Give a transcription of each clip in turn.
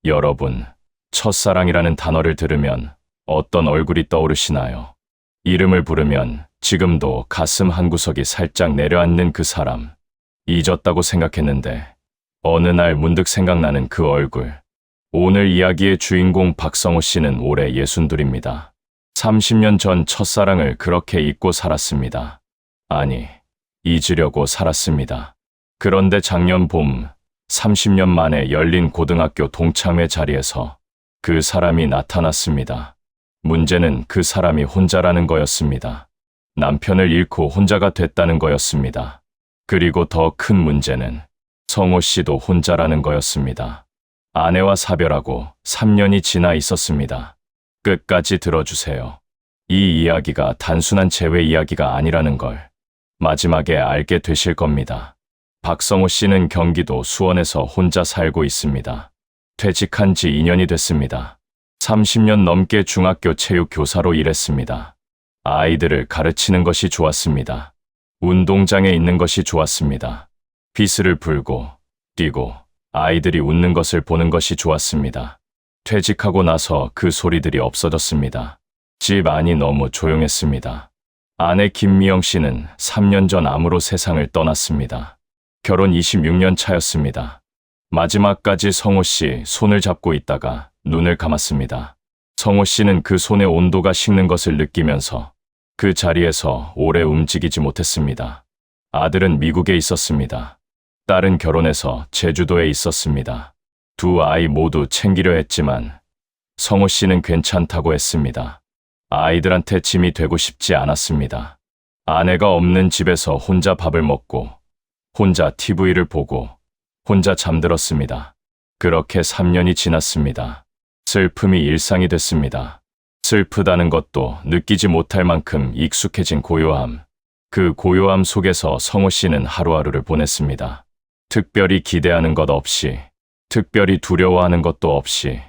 여러분, 첫사랑이라는 단어를 들으면 어떤 얼굴이 떠오르시나요? 이름을 부르면 지금도 가슴 한구석이 살짝 내려앉는 그 사람. 잊었다고 생각했는데 어느 날 문득 생각나는 그 얼굴. 오늘 이야기의 주인공 박성호 씨는 올해 62입니다. 30년 전 첫사랑을 그렇게 잊고 살았습니다. 아니, 잊으려고 살았습니다. 그런데 작년 봄, 30년 만에 열린 고등학교 동창회 자리에서 그 사람이 나타났습니다. 문제는 그 사람이 혼자라는 거였습니다. 남편을 잃고 혼자가 됐다는 거였습니다. 그리고 더 큰 문제는 성호 씨도 혼자라는 거였습니다. 아내와 사별하고 3년이 지나 있었습니다. 끝까지 들어주세요. 이 이야기가 단순한 재회 이야기가 아니라는 걸 마지막에 알게 되실 겁니다. 박성호 씨는 경기도 수원에서 혼자 살고 있습니다. 퇴직한 지 2년이 됐습니다. 30년 넘게 중학교 체육 교사로 일했습니다. 아이들을 가르치는 것이 좋았습니다. 운동장에 있는 것이 좋았습니다. 휘슬을 불고 뛰고 아이들이 웃는 것을 보는 것이 좋았습니다. 퇴직하고 나서 그 소리들이 없어졌습니다. 집 안이 너무 조용했습니다. 아내 김미영 씨는 3년 전 암으로 세상을 떠났습니다. 결혼 26년 차였습니다. 마지막까지 성호 씨 손을 잡고 있다가 눈을 감았습니다. 성호 씨는 그 손의 온도가 식는 것을 느끼면서 그 자리에서 오래 움직이지 못했습니다. 아들은 미국에 있었습니다. 딸은 결혼해서 제주도에 있었습니다. 두 아이 모두 챙기려 했지만 성호 씨는 괜찮다고 했습니다. 아이들한테 짐이 되고 싶지 않았습니다. 아내가 없는 집에서 혼자 밥을 먹고 혼자 TV를 보고 혼자 잠들었습니다. 그렇게 3년이 지났습니다. 슬픔이 일상이 됐습니다. 슬프다는 것도 느끼지 못할 만큼 익숙해진 고요함. 그 고요함 속에서 성호 씨는 하루하루를 보냈습니다. 특별히 기대하는 것 없이, 특별히 두려워하는 것도 없이,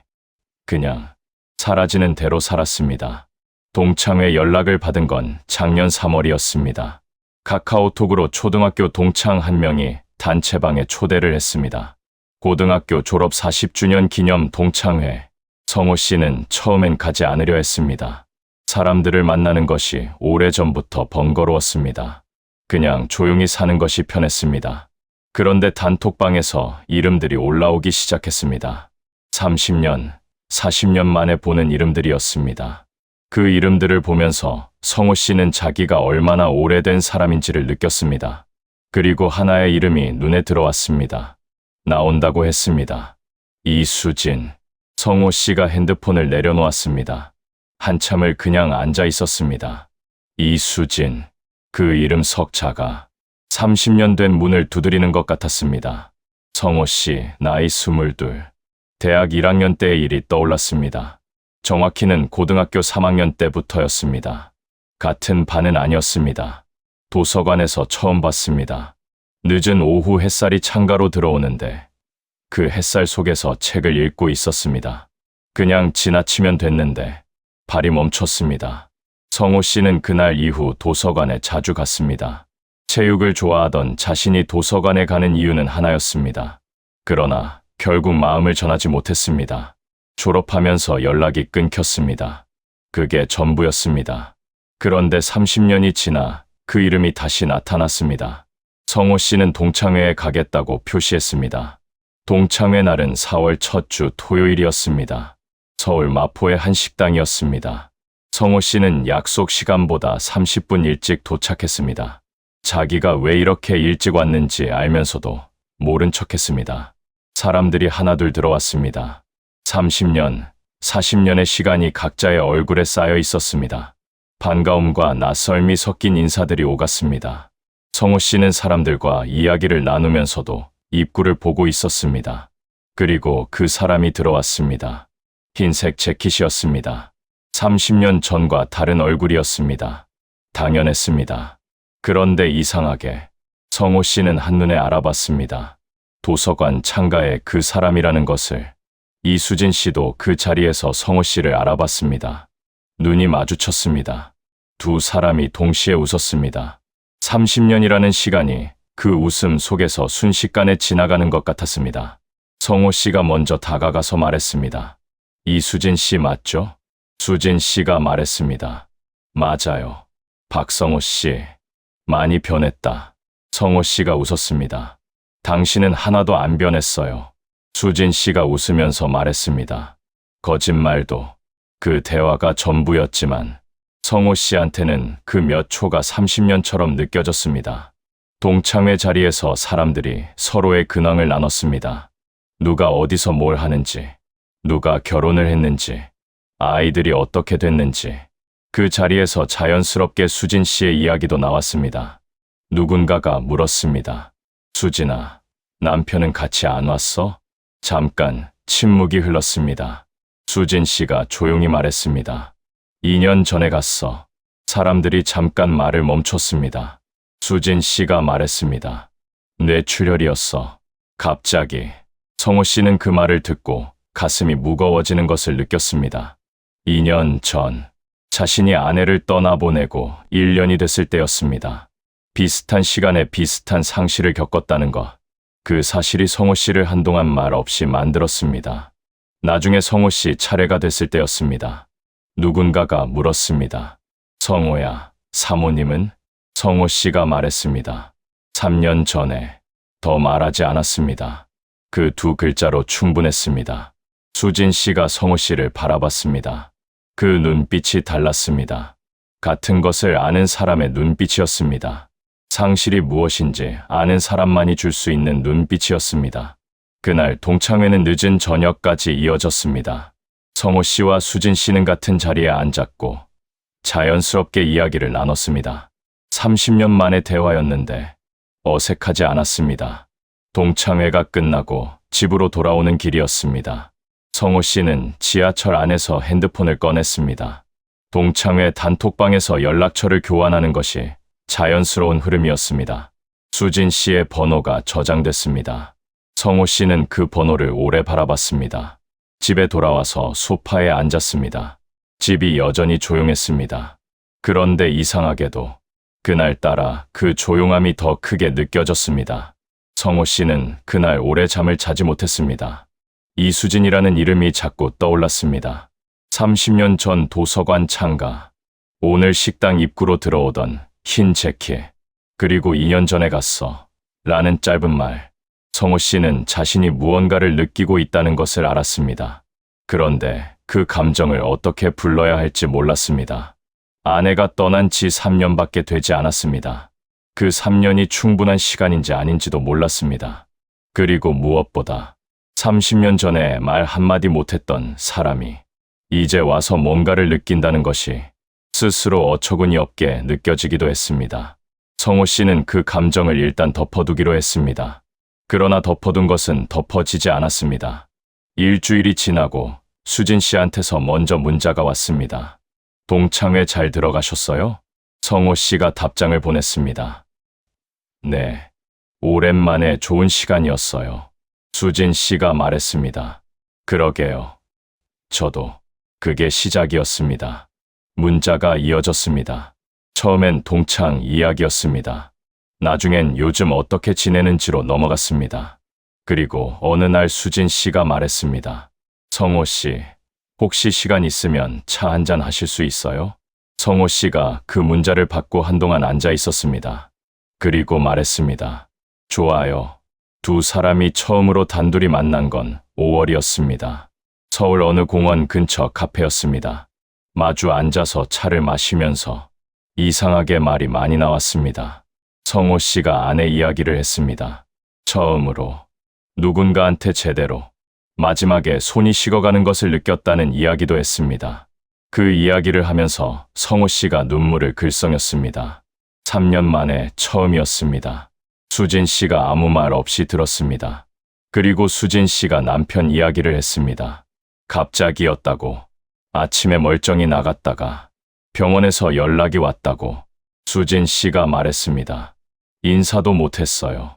그냥 사라지는 대로 살았습니다. 동창회 연락을 받은 건 작년 3월이었습니다. 카카오톡으로 초등학교 동창 한 명이 단체방에 초대를 했습니다. 고등학교 졸업 40주년 기념 동창회. 성호 씨는 처음엔 가지 않으려 했습니다. 사람들을 만나는 것이 오래전부터 번거로웠습니다. 그냥 조용히 사는 것이 편했습니다. 그런데 단톡방에서 이름들이 올라오기 시작했습니다. 30년, 40년 만에 보는 이름들이었습니다. 그 이름들을 보면서 성호 씨는 자기가 얼마나 오래된 사람인지를 느꼈습니다. 그리고 하나의 이름이 눈에 들어왔습니다. 나온다고 했습니다. 이수진. 성호 씨가 핸드폰을 내려놓았습니다. 한참을 그냥 앉아 있었습니다. 이수진. 그 이름 석자가 30년 된 문을 두드리는 것 같았습니다. 성호 씨, 나이 22. 대학 1학년 때의 일이 떠올랐습니다. 정확히는 고등학교 3학년 때부터였습니다. 같은 반은 아니었습니다. 도서관에서 처음 봤습니다. 늦은 오후 햇살이 창가로 들어오는데 그 햇살 속에서 책을 읽고 있었습니다. 그냥 지나치면 됐는데 발이 멈췄습니다. 성호 씨는 그날 이후 도서관에 자주 갔습니다. 체육을 좋아하던 자신이 도서관에 가는 이유는 하나였습니다. 그러나 결국 마음을 전하지 못했습니다. 졸업하면서 연락이 끊겼습니다. 그게 전부였습니다. 그런데 30년이 지나 그 이름이 다시 나타났습니다. 성호 씨는 동창회에 가겠다고 표시했습니다. 동창회 날은 4월 첫 주 토요일이었습니다. 서울 마포의 한 식당이었습니다. 성호 씨는 약속 시간보다 30분 일찍 도착했습니다. 자기가 왜 이렇게 일찍 왔는지 알면서도 모른 척했습니다. 사람들이 하나둘 들어왔습니다. 30년, 40년의 시간이 각자의 얼굴에 쌓여 있었습니다. 반가움과 낯설미 섞인 인사들이 오갔습니다. 성호 씨는 사람들과 이야기를 나누면서도 입구를 보고 있었습니다. 그리고 그 사람이 들어왔습니다. 흰색 재킷이었습니다. 30년 전과 다른 얼굴이었습니다. 당연했습니다. 그런데 이상하게 성호 씨는 한눈에 알아봤습니다. 도서관 창가에 그 사람이라는 것을. 이수진 씨도 그 자리에서 성호 씨를 알아봤습니다. 눈이 마주쳤습니다. 두 사람이 동시에 웃었습니다. 30년이라는 시간이 그 웃음 속에서 순식간에 지나가는 것 같았습니다. 성호 씨가 먼저 다가가서 말했습니다. 이수진 씨 맞죠? 수진 씨가 말했습니다. 맞아요. 박성호 씨, 많이 변했다. 성호 씨가 웃었습니다. 당신은 하나도 안 변했어요. 수진 씨가 웃으면서 말했습니다. 거짓말도. 그 대화가 전부였지만 성호 씨한테는 그 몇 초가 30년처럼 느껴졌습니다. 동창회 자리에서 사람들이 서로의 근황을 나눴습니다. 누가 어디서 뭘 하는지, 누가 결혼을 했는지, 아이들이 어떻게 됐는지. 그 자리에서 자연스럽게 수진 씨의 이야기도 나왔습니다. 누군가가 물었습니다. 수진아, 남편은 같이 안 왔어? 잠깐 침묵이 흘렀습니다. 수진 씨가 조용히 말했습니다. 2년 전에 갔어. 사람들이 잠깐 말을 멈췄습니다. 수진 씨가 말했습니다. 뇌출혈이었어. 갑자기 성호 씨는 그 말을 듣고 가슴이 무거워지는 것을 느꼈습니다. 2년 전 자신이 아내를 떠나보내고 1년이 됐을 때였습니다. 비슷한 시간에 비슷한 상실을 겪었다는 것. 그 사실이 성호 씨를 한동안 말 없이 만들었습니다. 나중에 성호 씨 차례가 됐을 때였습니다. 누군가가 물었습니다. 성호야, 사모님은? 성호 씨가 말했습니다. 3년 전에. 더 말하지 않았습니다. 그 두 글자로 충분했습니다. 수진 씨가 성호 씨를 바라봤습니다. 그 눈빛이 달랐습니다. 같은 것을 아는 사람의 눈빛이었습니다. 상실이 무엇인지 아는 사람만이 줄 수 있는 눈빛이었습니다. 그날 동창회는 늦은 저녁까지 이어졌습니다. 성호 씨와 수진 씨는 같은 자리에 앉았고 자연스럽게 이야기를 나눴습니다. 30년 만의 대화였는데 어색하지 않았습니다. 동창회가 끝나고 집으로 돌아오는 길이었습니다. 성호 씨는 지하철 안에서 핸드폰을 꺼냈습니다. 동창회 단톡방에서 연락처를 교환하는 것이 자연스러운 흐름이었습니다. 수진 씨의 번호가 저장됐습니다. 성호 씨는 그 번호를 오래 바라봤습니다. 집에 돌아와서 소파에 앉았습니다. 집이 여전히 조용했습니다. 그런데 이상하게도 그날따라 그 조용함이 더 크게 느껴졌습니다. 성호 씨는 그날 오래 잠을 자지 못했습니다. 이수진이라는 이름이 자꾸 떠올랐습니다. 30년 전 도서관 창가, 오늘 식당 입구로 들어오던 흰 재킷, 그리고 2년 전에 갔어 라는 짧은 말. 성호 씨는 자신이 무언가를 느끼고 있다는 것을 알았습니다. 그런데 그 감정을 어떻게 불러야 할지 몰랐습니다. 아내가 떠난 지 3년밖에 되지 않았습니다. 그 3년이 충분한 시간인지 아닌지도 몰랐습니다. 그리고 무엇보다 30년 전에 말 한마디 못했던 사람이 이제 와서 뭔가를 느낀다는 것이 스스로 어처구니 없게 느껴지기도 했습니다. 성호 씨는 그 감정을 일단 덮어두기로 했습니다. 그러나 덮어둔 것은 덮어지지 않았습니다. 일주일이 지나고 수진 씨한테서 먼저 문자가 왔습니다. 동창회 잘 들어가셨어요? 성호 씨가 답장을 보냈습니다. 네, 오랜만에 좋은 시간이었어요. 수진 씨가 말했습니다. 그러게요. 저도. 그게 시작이었습니다. 문자가 이어졌습니다. 처음엔 동창 이야기였습니다. 나중엔 요즘 어떻게 지내는지로 넘어갔습니다. 그리고 어느 날 수진 씨가 말했습니다. 성호 씨, 혹시 시간 있으면 차 한잔 하실 수 있어요? 성호 씨가 그 문자를 받고 한동안 앉아 있었습니다. 그리고 말했습니다. 좋아요. 두 사람이 처음으로 단둘이 만난 건 5월이었습니다. 서울 어느 공원 근처 카페였습니다. 마주 앉아서 차를 마시면서 이상하게 말이 많이 나왔습니다. 성호 씨가 아내 이야기를 했습니다. 처음으로 누군가한테 제대로 마지막에 손이 식어가는 것을 느꼈다는 이야기도 했습니다. 그 이야기를 하면서 성호 씨가 눈물을 글썽였습니다. 3년 만에 처음이었습니다. 수진 씨가 아무 말 없이 들었습니다. 그리고 수진 씨가 남편 이야기를 했습니다. 갑자기였다고. 아침에 멀쩡히 나갔다가 병원에서 연락이 왔다고 수진 씨가 말했습니다. 인사도 못했어요.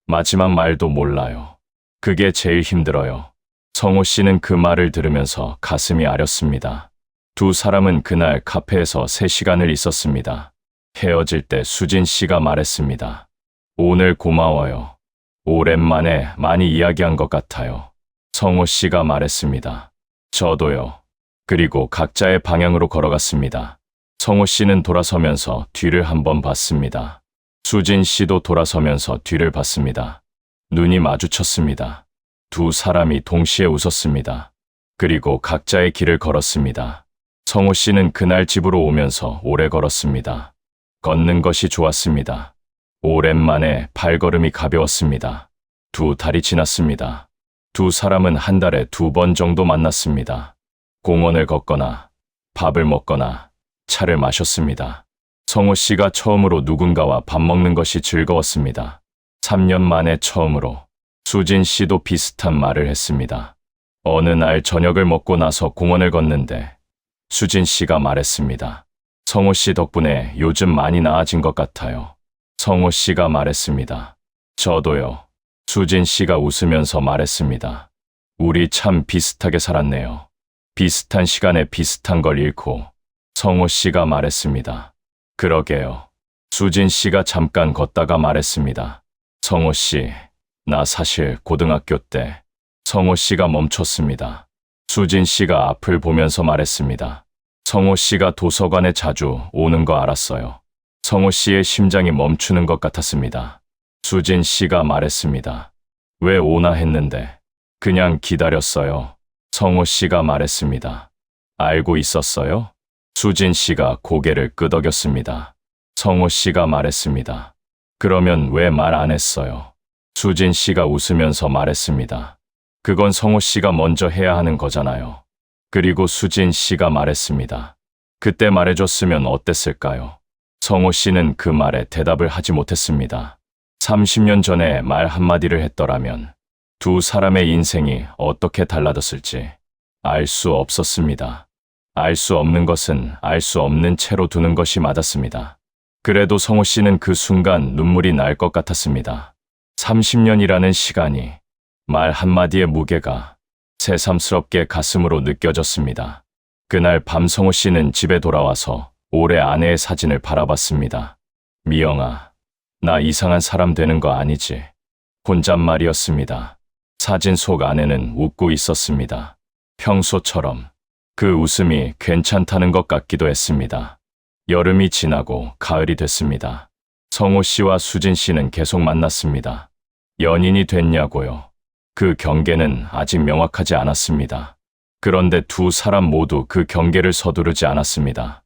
마지막 말도 몰라요. 그게 제일 힘들어요. 성호 씨는 그 말을 들으면서 가슴이 아렸습니다. 두 사람은 그날 카페에서 3시간을 있었습니다. 헤어질 때 수진 씨가 말했습니다. 오늘 고마워요. 오랜만에 많이 이야기한 것 같아요. 성호 씨가 말했습니다. 저도요. 그리고 각자의 방향으로 걸어갔습니다. 성호 씨는 돌아서면서 뒤를 한번 봤습니다. 수진 씨도 돌아서면서 뒤를 봤습니다. 눈이 마주쳤습니다. 두 사람이 동시에 웃었습니다. 그리고 각자의 길을 걸었습니다. 성호 씨는 그날 집으로 오면서 오래 걸었습니다. 걷는 것이 좋았습니다. 오랜만에 발걸음이 가벼웠습니다. 두 달이 지났습니다. 두 사람은 한 달에 2번 정도 만났습니다. 공원을 걷거나 밥을 먹거나 차를 마셨습니다. 성호 씨가 처음으로 누군가와 밥 먹는 것이 즐거웠습니다. 3년 만에 처음으로 수진 씨도 비슷한 말을 했습니다. 어느 날 저녁을 먹고 나서 공원을 걷는데 수진 씨가 말했습니다. 성호 씨 덕분에 요즘 많이 나아진 것 같아요. 성호 씨가 말했습니다. 저도요. 수진 씨가 웃으면서 말했습니다. 우리 참 비슷하게 살았네요. 비슷한 시간에 비슷한 걸 잃고. 성호 씨가 말했습니다. 그러게요. 수진 씨가 잠깐 걷다가 말했습니다. 성호 씨, 나 사실 고등학교 때. 성호 씨가 멈췄습니다. 수진 씨가 앞을 보면서 말했습니다. 성호 씨가 도서관에 자주 오는 거 알았어요. 성호 씨의 심장이 멈추는 것 같았습니다. 수진 씨가 말했습니다. 왜 오나 했는데 그냥 기다렸어요. 성호 씨가 말했습니다. 알고 있었어요? 수진 씨가 고개를 끄덕였습니다. 성호 씨가 말했습니다. 그러면 왜 말 안 했어요? 수진 씨가 웃으면서 말했습니다. 그건 성호 씨가 먼저 해야 하는 거잖아요. 그리고 수진 씨가 말했습니다. 그때 말해줬으면 어땠을까요? 성호 씨는 그 말에 대답을 하지 못했습니다. 30년 전에 말 한마디를 했더라면 두 사람의 인생이 어떻게 달라졌을지 알 수 없었습니다. 알 수 없는 것은 알 수 없는 채로 두는 것이 맞았습니다. 그래도 성호 씨는 그 순간 눈물이 날 것 같았습니다. 30년이라는 시간이 말 한마디의 무게가 새삼스럽게 가슴으로 느껴졌습니다. 그날 밤 성호 씨는 집에 돌아와서 올해 아내의 사진을 바라봤습니다. 미영아, 나 이상한 사람 되는 거 아니지? 혼잣말이었습니다. 사진 속 아내는 웃고 있었습니다. 평소처럼 그 웃음이 괜찮다는 것 같기도 했습니다. 여름이 지나고 가을이 됐습니다. 성호 씨와 수진 씨는 계속 만났습니다. 연인이 됐냐고요? 그 경계는 아직 명확하지 않았습니다. 그런데 두 사람 모두 그 경계를 서두르지 않았습니다.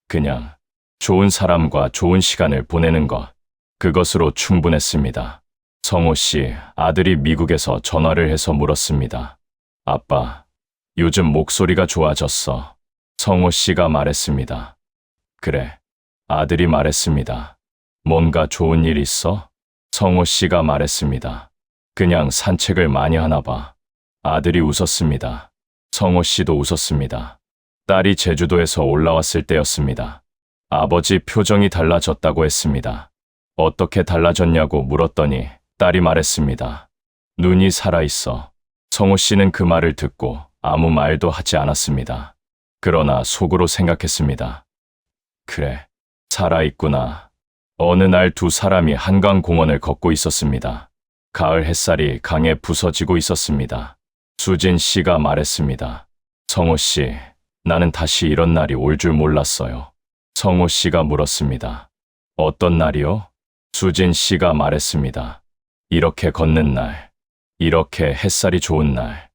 그냥 좋은 사람과 좋은 시간을 보내는 것, 그것으로 충분했습니다. 성호 씨 아들이 미국에서 전화를 해서 물었습니다. 아빠, 요즘 목소리가 좋아졌어. 성호 씨가 말했습니다. 그래, 아들이 말했습니다. 뭔가 좋은 일 있어? 성호 씨가 말했습니다. 그냥 산책을 많이 하나 봐. 아들이 웃었습니다. 성호 씨도 웃었습니다. 딸이 제주도에서 올라왔을 때였습니다. 아버지 표정이 달라졌다고 했습니다. 어떻게 달라졌냐고 물었더니 딸이 말했습니다. 눈이 살아있어. 성호 씨는 그 말을 듣고 아무 말도 하지 않았습니다. 그러나 속으로 생각했습니다. 그래, 살아있구나. 어느 날 두 사람이 한강공원을 걷고 있었습니다. 가을 햇살이 강에 부서지고 있었습니다. 수진 씨가 말했습니다. 성호 씨, 나는 다시 이런 날이 올 줄 몰랐어요. 성호 씨가 물었습니다. 어떤 날이요? 수진 씨가 말했습니다. 이렇게 걷는 날, 이렇게 햇살이 좋은 날,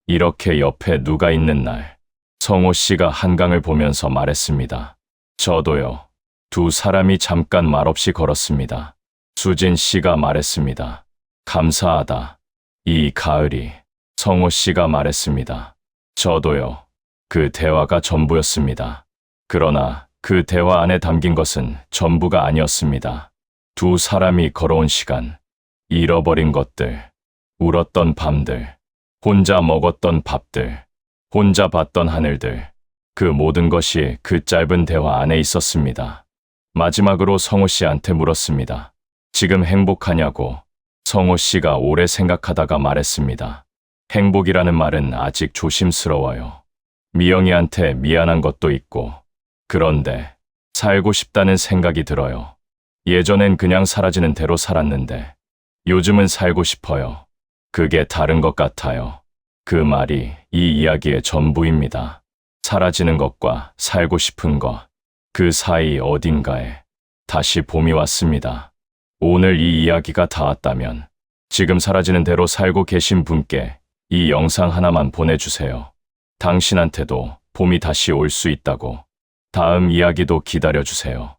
이렇게 옆에 누가 있는 날. 성호 씨가 한강을 보면서 말했습니다. 저도요. 두 사람이 잠깐 말없이 걸었습니다. 수진 씨가 말했습니다. 감사하다. 이 가을이. 성호 씨가 말했습니다. 저도요. 그 대화가 전부였습니다. 그러나 그 대화 안에 담긴 것은 전부가 아니었습니다. 두 사람이 걸어온 시간, 잃어버린 것들, 울었던 밤들, 혼자 먹었던 밥들, 혼자 봤던 하늘들, 그 모든 것이 그 짧은 대화 안에 있었습니다. 마지막으로 성호 씨한테 물었습니다. 지금 행복하냐고. 성호 씨가 오래 생각하다가 말했습니다. 행복이라는 말은 아직 조심스러워요. 미영이한테 미안한 것도 있고, 그런데 살고 싶다는 생각이 들어요. 예전엔 그냥 사라지는 대로 살았는데, 요즘은 살고 싶어요. 그게 다른 것 같아요. 그 말이 이 이야기의 전부입니다. 사라지는 것과 살고 싶은 것, 그 사이 어딘가에 다시 봄이 왔습니다. 오늘 이 이야기가 닿았다면 지금 사라지는 대로 살고 계신 분께 이 영상 하나만 보내주세요. 당신한테도 봄이 다시 올 수 있다고. 다음 이야기도 기다려주세요.